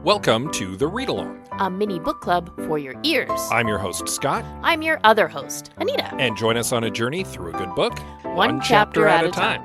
Welcome to The Read Along, a mini book club for your ears. I'm your host, Scott. I'm your other host, Anita. And join us on a journey through a good book, one chapter at a time.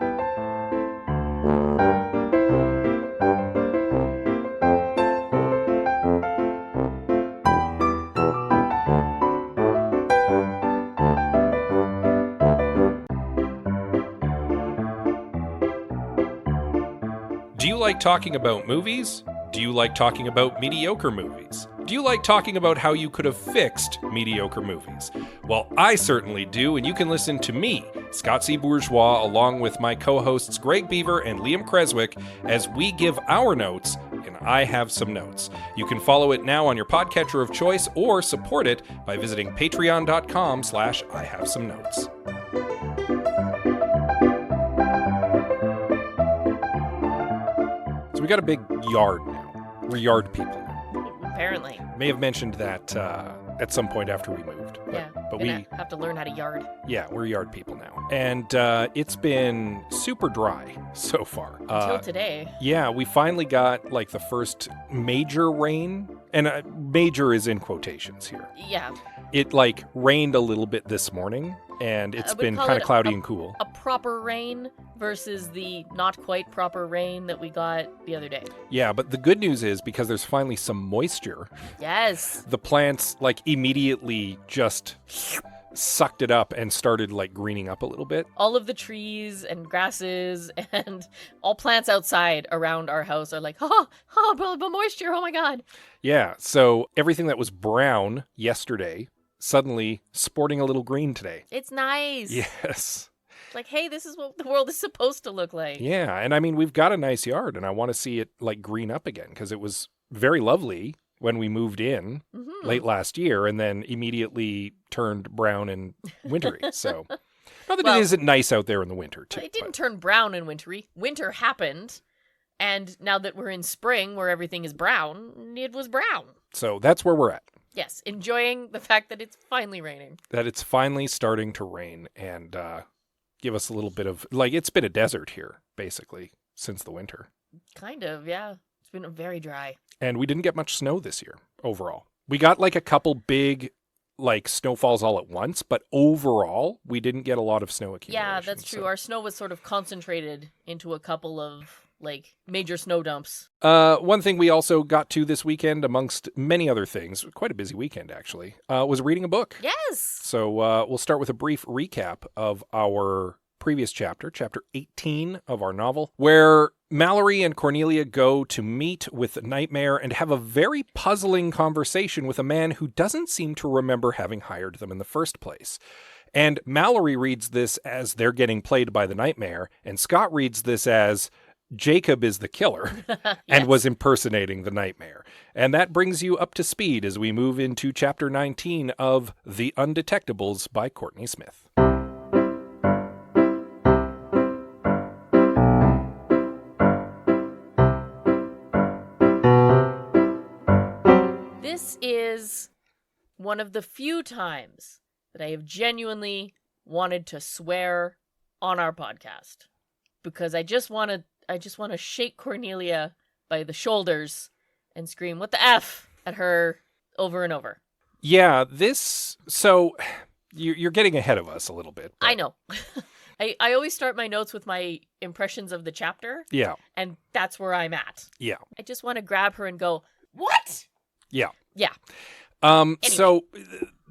Do you like talking about movies? Do you like talking about mediocre movies? Do you like talking about how you could have fixed mediocre movies? Well, I certainly do, and you can listen to me, Scott C. Bourgeois, along with my co-hosts Greg Beaver and Liam Creswick, as we give our notes, and I have some notes. You can follow it now on your podcatcher of choice, or support it by visiting patreon.com/IHaveSomeNotes. So we got a big yard now. We're yard people now. Apparently. May have mentioned that at some point after we moved. But we we have to learn how to yard. Yeah, we're yard people now. And it's been super dry so far. Until today. Yeah, we finally got like the first major rain. And major is in quotations here. Yeah. It like rained a little bit this morning, and it's been kind of cloudy and cool. A proper rain versus the not quite proper rain that we got the other day. Yeah, but the good news is because there's finally some moisture. Yes. The plants like immediately just sucked it up and started like greening up a little bit. All of the trees and grasses and all plants outside around our house are like, the moisture, oh my God. Yeah, so everything that was brown yesterday, suddenly sporting a little green today. It's nice. Yes. Like, hey, this is what the world is supposed to look like. Yeah, and I mean, we've got a nice yard, and I want to see it like green up again, because it was very lovely when we moved in late last year, and then immediately turned brown and wintry. So, not that it isn't nice out there in the winter, too. It didn't turn brown and wintry. Winter happened, and now that we're in spring where everything is brown, it was brown. So that's where we're at. Yes, enjoying the fact that it's finally raining. That it's finally starting to rain and give us a little bit of, like, it's been a desert here, basically, since the winter. Kind of, yeah. It's been very dry. And we didn't get much snow this year, overall. We got, like, a couple big, like, snowfalls all at once, but overall, we didn't get a lot of snow accumulation. Yeah, that's true. Our snow was sort of concentrated into a couple of, like, major snow dumps. One thing we also got to this weekend, amongst many other things, quite a busy weekend, actually, was reading a book. Yes! So we'll start with a brief recap of our previous chapter, chapter 18 of our novel, where Mallory and Cornelia go to meet with Nightmare and have a very puzzling conversation with a man who doesn't seem to remember having hired them in the first place. And Mallory reads this as they're getting played by the Nightmare, and Scott reads this as Jacob is the killer and was impersonating the Nightmare. And that brings you up to speed as we move into chapter 19 of The Undetectables by Courtney Smyth. This is one of the few times that I have genuinely wanted to swear on our podcast, because I just want to shake Cornelia by the shoulders and scream, "What the F?" at her over and over. Yeah, so you're getting ahead of us a little bit. But I know. I always start my notes with my impressions of the chapter. Yeah. And that's where I'm at. Yeah. I just want to grab her and go, "What?" Yeah. Yeah. Anyway. So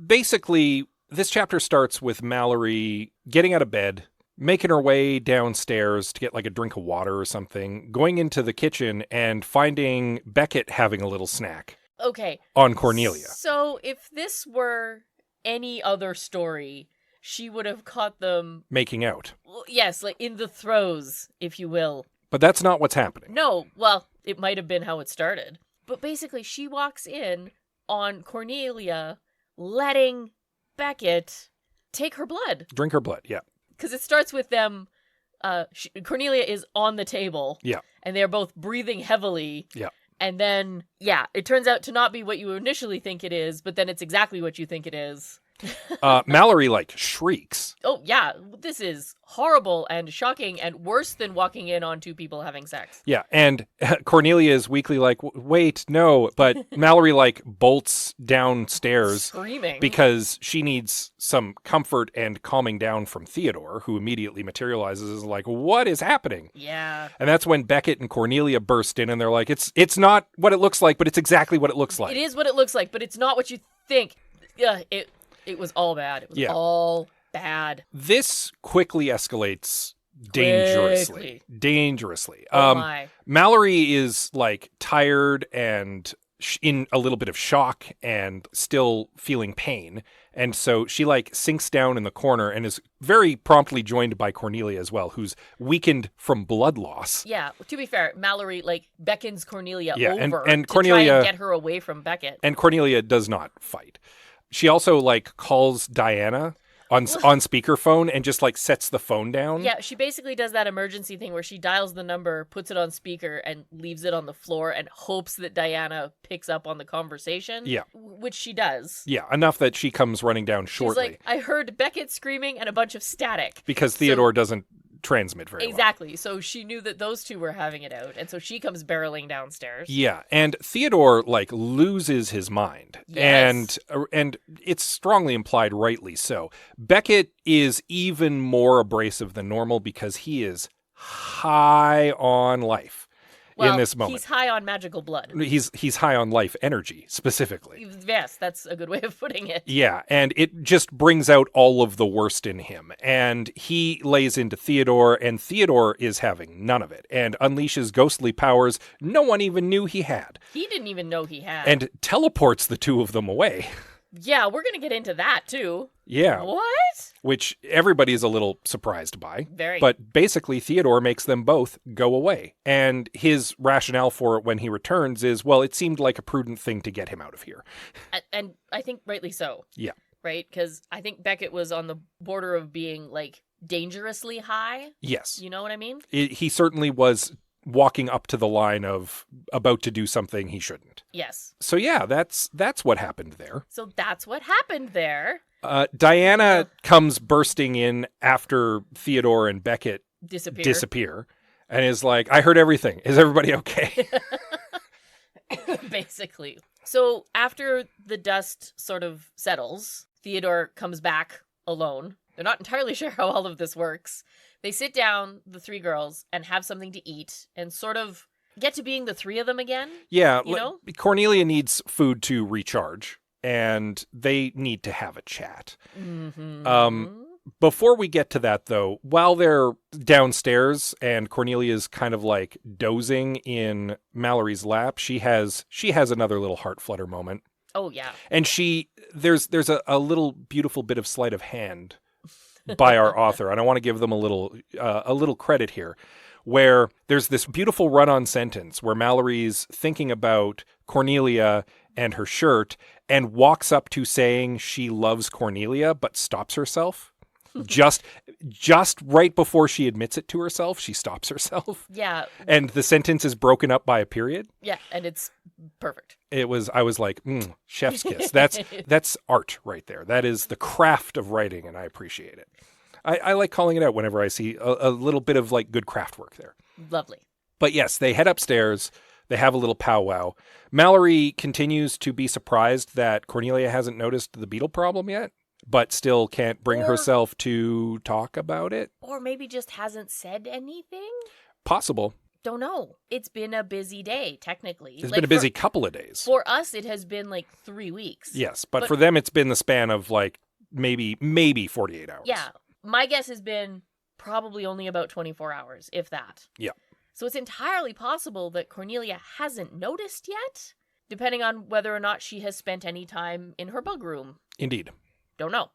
basically, this chapter starts with Mallory getting out of bed, making her way downstairs to get like a drink of water or something, going into the kitchen and finding Beckett having a little snack. Okay. On Cornelia. So if this were any other story, she would have caught them making out. Yes, like in the throes, if you will. But that's not what's happening. No, well, it might have been how it started. But basically, she walks in on Cornelia letting Beckett take her blood. Drink her blood, yeah. Because it starts with them, Cornelia is on the table. Yeah. And they're both breathing heavily. Yeah. And then, it turns out to not be what you initially think it is, but then it's exactly what you think it is. Mallory, like, shrieks. Oh, yeah. This is horrible and shocking and worse than walking in on two people having sex. Yeah, and Cornelia is weakly like, wait, no. But Mallory, like, bolts downstairs Screaming. because she needs some comfort and calming down from Theodore, who immediately materializes as like, what is happening? Yeah. And that's when Beckett and Cornelia burst in, and they're like, it's not what it looks like, but it's exactly what it looks like. It is what it looks like, but it's not what you think. Yeah, it was all bad. It was all bad. This quickly escalates dangerously. Oh my. Mallory is like tired and in a little bit of shock and still feeling pain. And so she like sinks down in the corner and is very promptly joined by Cornelia as well, who's weakened from blood loss. Yeah, to be fair, Mallory like beckons Cornelia over and to Cornelia, try and get her away from Beckett. And Cornelia does not fight. She also like calls Diana on speakerphone and just like sets the phone down. Yeah, she basically does that emergency thing where she dials the number, puts it on speaker, and leaves it on the floor and hopes that Diana picks up on the conversation. Yeah. Which she does. Yeah, enough that she comes running down shortly. She's like, I heard Beckett screaming and a bunch of static. Because Theodore doesn't transmit very well. Exactly. So she knew that those two were having it out, and so she comes barreling downstairs. Yeah, and Theodore like loses his mind. Yes. And it's strongly implied rightly so. Beckett is even more abrasive than normal because he is high on life in this moment. He's high on magical blood. He's high on life energy specifically. Yes, that's a good way of putting it. Yeah, and it just brings out all of the worst in him. And he lays into Theodore, and Theodore is having none of it and unleashes ghostly powers no one even knew he had. He didn't even know he had. And teleports the two of them away. Yeah, we're going to get into that too. Yeah. What? Which everybody is a little surprised by. Very. But basically, Theodore makes them both go away. And his rationale for it when he returns is, well, it seemed like a prudent thing to get him out of here. And I think rightly so. Yeah. Right? Because I think Beckett was on the border of being, like, dangerously high. Yes. You know what I mean? He certainly was walking up to the line of about to do something he shouldn't. Yes. So yeah, that's what happened there. So that's what happened there. Diana comes bursting in after Theodore and Beckett disappear and is like, I heard everything. Is everybody okay? Basically. So after the dust sort of settles, Theodore comes back alone. They're not entirely sure how all of this works. They sit down, the three girls, and have something to eat and sort of get to being the three of them again. Yeah. You know? Cornelia needs food to recharge, and they need to have a chat. Mm-hmm. Before we get to that, though, while they're downstairs and Cornelia's kind of like dozing in Mallory's lap, she has another little heart flutter moment. Oh, yeah. And there's a little beautiful bit of sleight of hand by our author, and I want to give them a little credit here, where there's this beautiful run-on sentence where Mallory's thinking about Cornelia and her shirt and walks up to saying she loves Cornelia, but stops herself. Just right before she admits it to herself, she stops herself. Yeah. And the sentence is broken up by a period. Yeah, and it's perfect. I was like, chef's kiss. That's art right there. That is the craft of writing, and I appreciate it. I like calling it out whenever I see a little bit of like good craft work there. Lovely. But yes, they head upstairs. They have a little powwow. Mallory continues to be surprised that Cornelia hasn't noticed the beetle problem yet, but still can't bring herself to talk about it. Or maybe just hasn't said anything? Possible. Don't know. It's been a busy day, technically. It's been a busy couple of days. For us, it has been like 3 weeks. Yes, but for them, it's been the span of like maybe 48 hours. Yeah. My guess has been probably only about 24 hours, if that. Yeah. So it's entirely possible that Cornelia hasn't noticed yet, depending on whether or not she has spent any time in her bug room. Indeed. Don't know.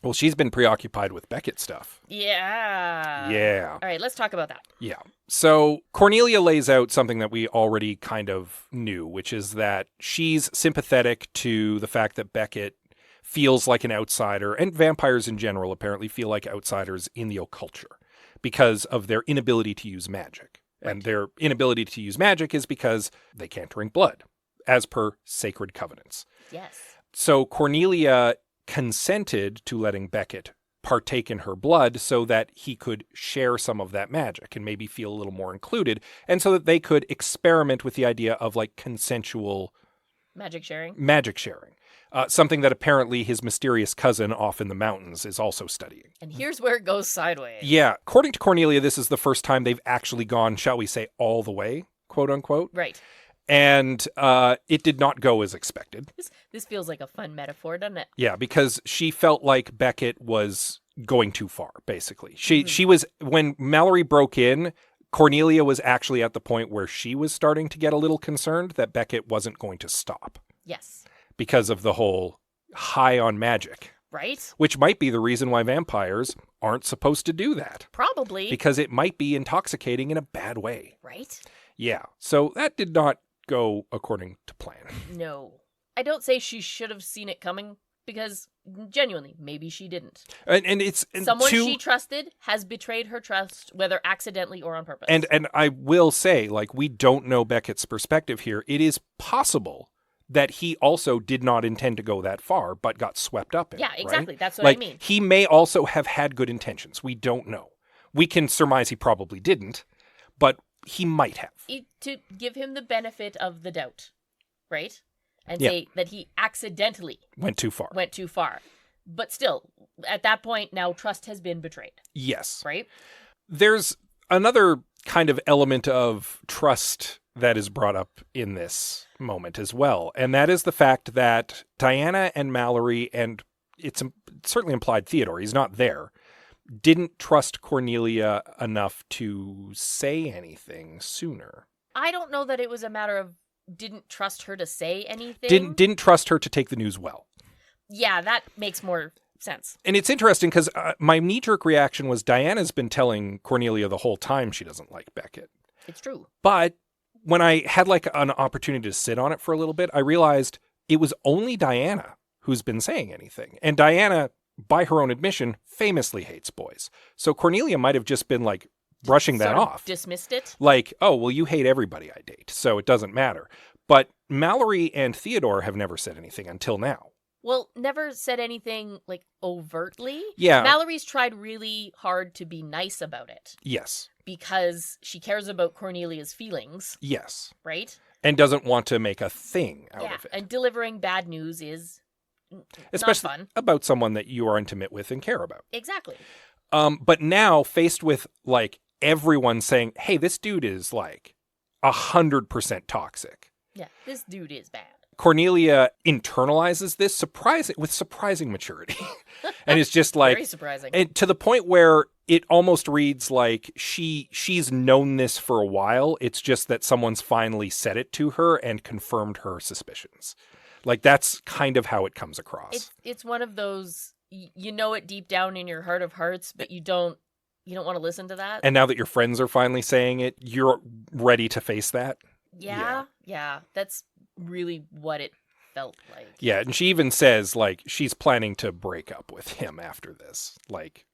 Well, she's been preoccupied with Beckett stuff. Yeah. Yeah. All right, let's talk about that. Yeah. So Cornelia lays out something that we already kind of knew, which is that she's sympathetic to the fact that Beckett feels like an outsider, and vampires in general apparently feel like outsiders in the occulture because of their inability to use magic. Right. And their inability to use magic is because they can't drink blood, as per sacred covenants. Yes. So Cornelia consented to letting Beckett partake in her blood so that he could share some of that magic and maybe feel a little more included, and so that they could experiment with the idea of like consensual magic sharing. Something that apparently his mysterious cousin off in the mountains is also studying. And here's where it goes sideways. Yeah. According to Cornelia, this is the first time they've actually gone, shall we say, all the way, quote unquote. Right. And it did not go as expected. This feels like a fun metaphor, doesn't it? Yeah, because she felt like Beckett was going too far, basically. She was, when Mallory broke in, Cornelia was actually at the point where she was starting to get a little concerned that Beckett wasn't going to stop. Yes. Because of the whole high on magic. Right. Which might be the reason why vampires aren't supposed to do that. Probably. Because it might be intoxicating in a bad way. Right. Yeah. So that did not go according to plan. No. I don't say she should have seen it coming, because genuinely, maybe she didn't. And it's... Someone she trusted has betrayed her trust, whether accidentally or on purpose. And I will say, like, we don't know Beckett's perspective here. It is possible that he also did not intend to go that far, but got swept up in it. Yeah, exactly. Right? That's what I mean. He may also have had good intentions. We don't know. We can surmise he probably didn't, but he might have. To give him the benefit of the doubt, right? And say that he accidentally went too far. But still, at that point, now trust has been betrayed. Yes. Right? There's another kind of element of trust that is brought up in this moment as well. And that is the fact that Diana and Mallory, and it's certainly implied Theodore, he's not there, didn't trust Cornelia enough to say anything sooner. I don't know that it was a matter of didn't trust her to say anything. Didn't trust her to take the news well. Yeah, that makes more sense. And it's interesting because my knee-jerk reaction was Diana's been telling Cornelia the whole time she doesn't like Beckett. It's true. But when I had like an opportunity to sit on it for a little bit, I realized it was only Diana who's been saying anything. And Diana, by her own admission, famously hates boys. So Cornelia might have just been like brushing that off. Dismissed it? Like, oh, well, you hate everybody I date, so it doesn't matter. But Mallory and Theodore have never said anything until now. Well, never said anything, like, overtly. Yeah. Mallory's tried really hard to be nice about it. Yes. Because she cares about Cornelia's feelings. Yes. Right? And doesn't want to make a thing out of it. And delivering bad news is especially not fun. About someone that you are intimate with and care about. Exactly. But now, faced with, like, everyone saying, hey, this dude is, like, 100% toxic. Yeah, this dude is bad. Cornelia internalizes this with surprising maturity. And it's just like... Very surprising. And to the point where it almost reads like she's known this for a while. It's just that someone's finally said it to her and confirmed her suspicions. Like, that's kind of how it comes across. It's one of those, you know it deep down in your heart of hearts, but you don't want to listen to that. And now that your friends are finally saying it, you're ready to face that? Yeah. That's really what it felt like. Yeah, and she even says, like, she's planning to break up with him after this. Like...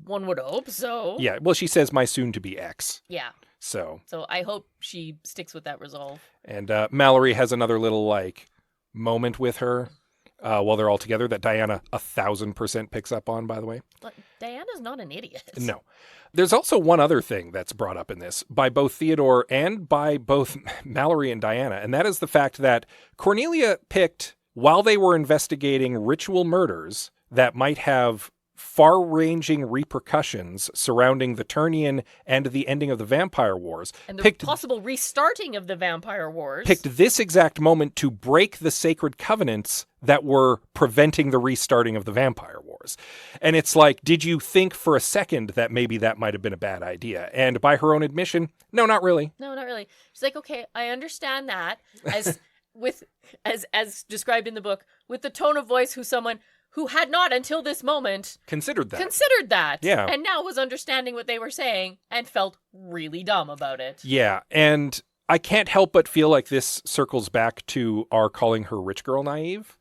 One would hope so. Yeah, well, she says, my soon-to-be ex. Yeah. So I hope she sticks with that resolve. And Mallory has another little, like, moment with her while they're all together that Diana 1,000% picks up on, by the way. But Diana's not an idiot. No. There's also one other thing that's brought up in this by both Theodore and by both Mallory and Diana, and that is the fact that Cornelia picked, while they were investigating ritual murders that might have far-ranging repercussions surrounding the Turnian and the ending of the Vampire Wars. And the possible restarting of the Vampire Wars. Picked this exact moment to break the sacred covenants that were preventing the restarting of the Vampire Wars. And it's like, did you think for a second that maybe that might have been a bad idea? And by her own admission, no, not really. No, not really. She's like, okay, I understand that. As described in the book, with the tone of voice who had not until this moment considered that. Yeah. And now was understanding what they were saying and felt really dumb about it. Yeah. And I can't help but feel like this circles back to our calling her rich girl naive.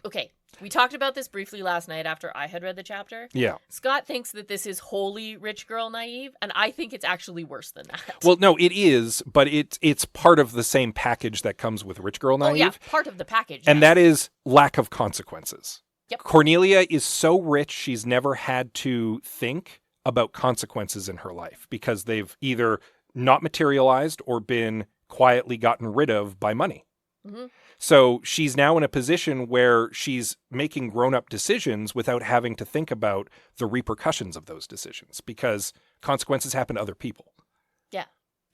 Okay, we talked about this briefly last night after I had read the chapter. Yeah. Scott thinks that this is wholly rich girl naive, and I think it's actually worse than that. Well, no, it is, but it's part of the same package that comes with Rich Girl Naive. Oh, yeah, part of the package. And yes. that is lack of consequences. Yep. Cornelia is so rich, she's never had to think about consequences in her life because they've either not materialized or been quietly gotten rid of by money. Mm-hmm. So she's now in a position where she's making grown-up decisions without having to think about the repercussions of those decisions because consequences happen to other people. Yeah.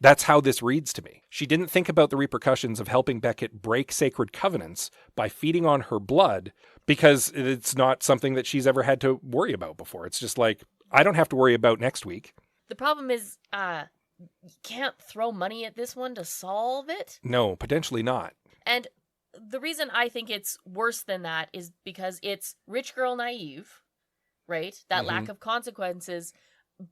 That's how this reads to me. She didn't think about the repercussions of helping Beckett break sacred covenants by feeding on her blood because it's not something that she's ever had to worry about before. It's just like, I don't have to worry about next week. The problem is, you can't throw money at this one to solve it. No, potentially not. And the reason I think it's worse than that is because it's rich girl naive, right? That lack of consequences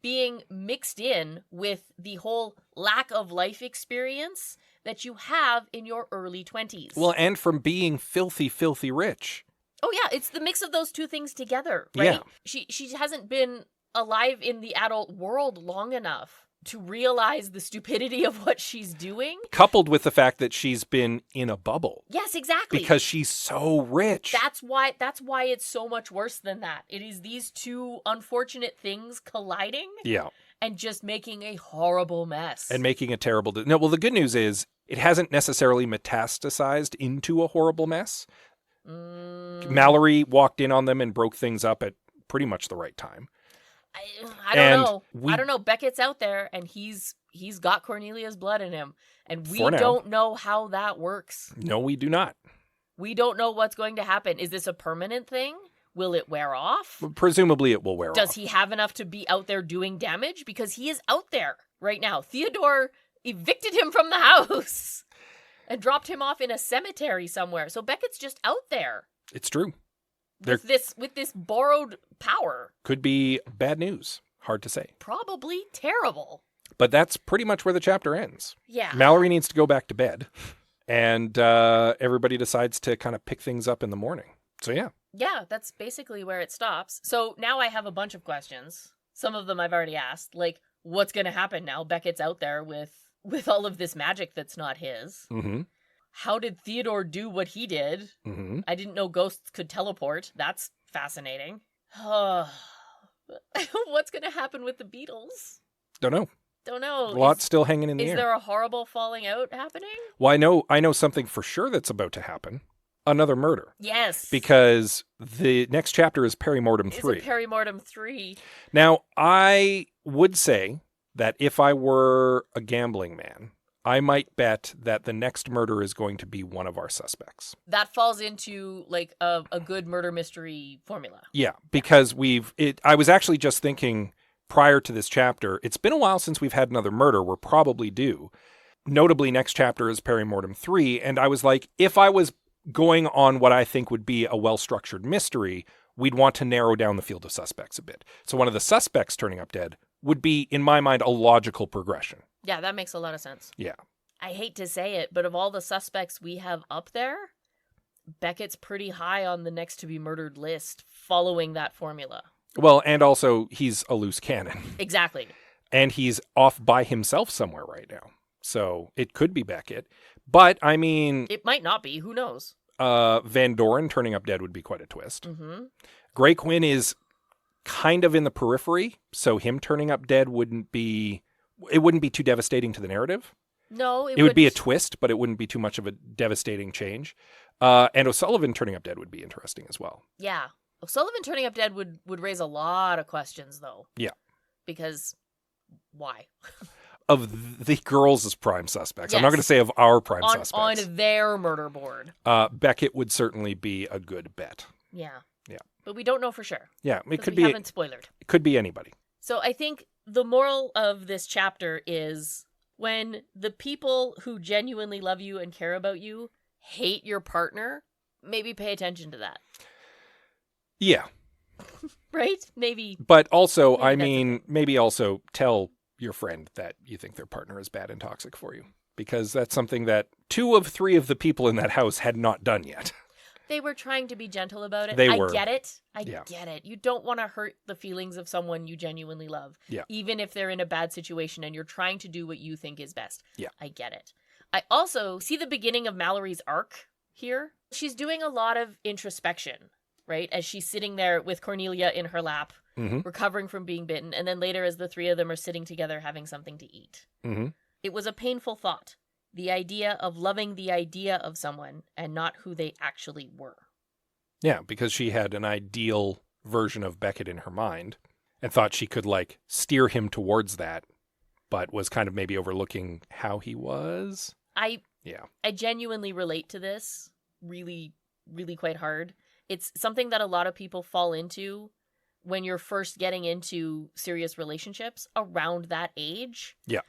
being mixed in with the whole lack of life experience that you have in your early 20s. Well, and from being filthy, filthy rich. Oh, yeah. It's the mix of those two things together, right? Yeah. She hasn't been alive in the adult world long enough to realize the stupidity of what she's doing. Coupled with the fact that she's been in a bubble. Yes, exactly. Because she's so rich. That's why it's so much worse than that. It is these two unfortunate things colliding. Yeah. And just making a horrible mess. And making a terrible... No, well, the good news is it hasn't necessarily metastasized into a horrible mess. Mallory walked in on them and broke things up at pretty much the right time. I don't know. I don't know. Beckett's out there, and he's got Cornelia's blood in him, and we don't know how that works. No, we do not. We don't know what's going to happen. Is this a permanent thing? Will it wear off? Presumably, it will wear off. Does he have enough to be out there doing damage? Because he is out there right now. Theodore evicted him from the house and dropped him off in a cemetery somewhere. So Beckett's just out there. It's true. With this borrowed power. Could be bad news. Hard to say. Probably terrible. But that's pretty much where the chapter ends. Yeah. Mallory needs to go back to bed. And everybody decides to kind of pick things up in the morning. So yeah. Yeah, that's basically where it stops. So now I have a bunch of questions. Some of them I've already asked. Like, what's going to happen now? Beckett's out there with all of this magic that's not his. Mm-hmm. How did Theodore do what he did? Mm-hmm. I didn't know ghosts could teleport. That's fascinating. What's going to happen with the Beatles? Don't know. Don't know. A lot's still hanging in the air. Is there a horrible falling out happening? Well, I know something for sure that's about to happen. Another murder. Yes. Because the next chapter is Perimortem 3. It's Perimortem 3. Now, I would say that if I were a gambling man, I might bet that the next murder is going to be one of our suspects. That falls into like a good murder mystery formula. Yeah, because I was actually just thinking prior to this chapter, it's been a while since we've had another murder. We're probably due. Notably, next chapter is Perimortem 3. And I was like, if I was going on what I think would be a well-structured mystery, we'd want to narrow down the field of suspects a bit. So one of the suspects turning up dead would be, in my mind, a logical progression. Yeah, that makes a lot of sense. Yeah. I hate to say it, but of all the suspects we have up there, Beckett's pretty high on the next to be murdered list following that formula. Well, and also he's a loose cannon. Exactly. And he's off by himself somewhere right now. So it could be Beckett. But, I mean... It might not be. Who knows? Van Doren turning up dead would be quite a twist. Mm-hmm. Grey Quinn is kind of in the periphery, so him turning up dead wouldn't be too devastating to the narrative. No, it would be a twist, but it wouldn't be too much of a devastating change. And O'Sullivan turning up dead would be interesting as well. Yeah. O'Sullivan turning up dead would raise a lot of questions, though. Yeah. Because why? Of the girls as prime suspects. Yes. I'm not going to say of our prime suspects. On their murder board. Beckett would certainly be a good bet. Yeah. Yeah. But we don't know for sure. Yeah, it could we be. Haven't spoilered. It could be anybody. So I think the moral of this chapter is when the people who genuinely love you and care about you hate your partner, maybe pay attention to that. Yeah. Right? Maybe. But also, maybe also tell your friend that you think their partner is bad and toxic for you. Because that's something that 2 of 3 of the people in that house had not done yet. They were trying to be gentle about it. They I were. get it. I get it. You don't want to hurt the feelings of someone you genuinely love. Yeah. Even if they're in a bad situation and you're trying to do what you think is best. Yeah. I get it. I also see the beginning of Mallory's arc here. She's doing a lot of introspection, right? As she's sitting there with Cornelia in her lap, recovering from being bitten. And then later as the three of them are sitting together having something to eat. Mm-hmm. It was a painful thought. The idea of loving the idea of someone and not who they actually were. Yeah, because she had an ideal version of Beckett in her mind and thought she could, like, steer him towards that, but was kind of maybe overlooking how he was. I genuinely relate to this really, really quite hard. It's something that a lot of people fall into when you're first getting into serious relationships around that age. Yeah.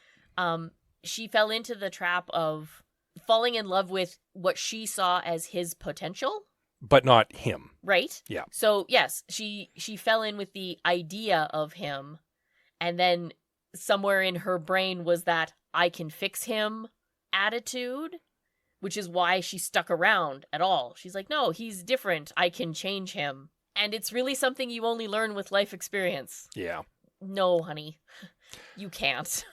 She fell into the trap of falling in love with what she saw as his potential. But not him. Right? Yeah. So, yes, she fell in with the idea of him. And then somewhere in her brain was that I can fix him attitude, which is why she stuck around at all. She's like, no, he's different. I can change him. And it's really something you only learn with life experience. Yeah. No, honey, you can't.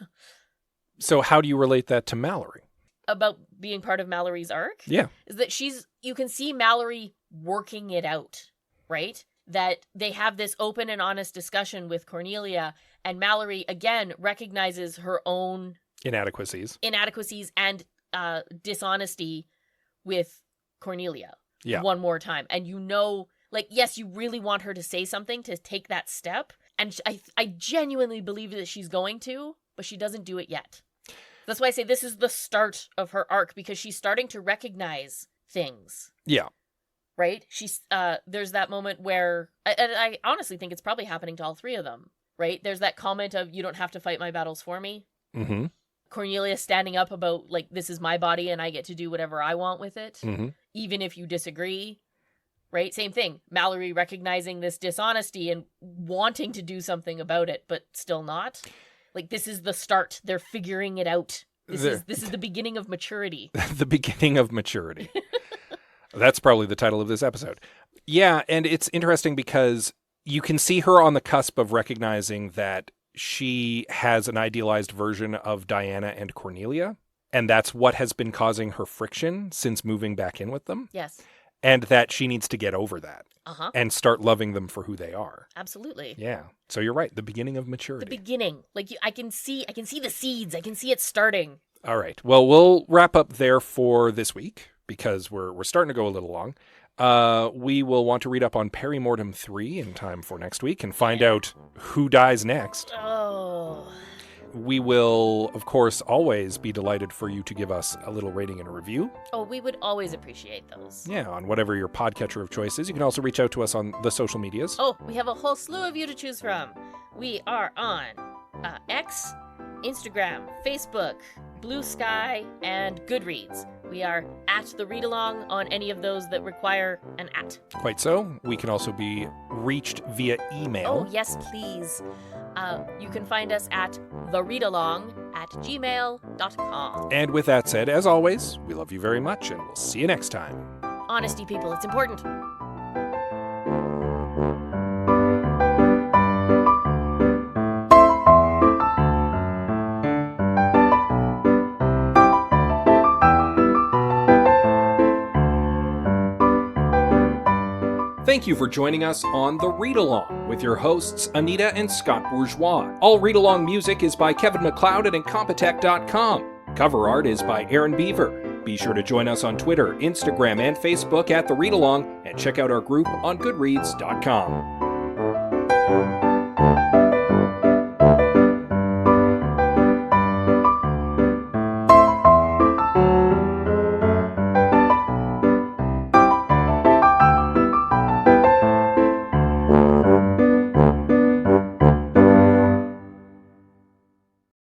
So how do you relate that to Mallory? About being part of Mallory's arc? Yeah. Is that you can see Mallory working it out, right? That they have this open and honest discussion with Cornelia, and Mallory, again, recognizes her own Inadequacies and dishonesty with Cornelia one more time. And yes, you really want her to say something, to take that step. And I genuinely believe that she's going to, but she doesn't do it yet. That's why I say this is the start of her arc, because she's starting to recognize things. Yeah. Right? There's that moment where, I honestly think it's probably happening to all three of them, right? There's that comment of, you don't have to fight my battles for me. Mm-hmm. Cornelia standing up about, like, this is my body and I get to do whatever I want with it, even if you disagree. Right? Same thing. Mallory recognizing this dishonesty and wanting to do something about it, but still not. Like, this is the start. They're figuring it out. This is the beginning of maturity. The beginning of maturity. That's probably the title of this episode. Yeah, and it's interesting because you can see her on the cusp of recognizing that she has an idealized version of Diana and Cornelia, and that's what has been causing her friction since moving back in with them. Yes. And that she needs to get over that and start loving them for who they are. Absolutely. Yeah. So you're right. The beginning of maturity. The beginning. Like, I can see the seeds. I can see it starting. All right. Well, we'll wrap up there for this week because we're starting to go a little long. We will want to read up on Perimortem 3 in time for next week and find out who dies next. Oh. We will, of course, always be delighted for you to give us a little rating and a review. Oh, we would always appreciate those. Yeah, on whatever your podcatcher of choice is. You can also reach out to us on the social medias. Oh, we have a whole slew of you to choose from. We are on X, Instagram, Facebook, Blue Sky, and Goodreads. We are at the Read Along on any of those that require an @ Quite so. We can also be reached via email. Oh, yes, please. You can find us at thereadalong@gmail.com. And with that said, as always, we love you very much, and we'll see you next time. Honesty, people, it's important. Thank you for joining us on The Read Along with your hosts, Anita and Scott Bourgeois. All Read Along music is by Kevin MacLeod at Incompetech.com. Cover art is by Aaron Beaver. Be sure to join us on Twitter, Instagram, and Facebook at The Read Along, and check out our group on Goodreads.com.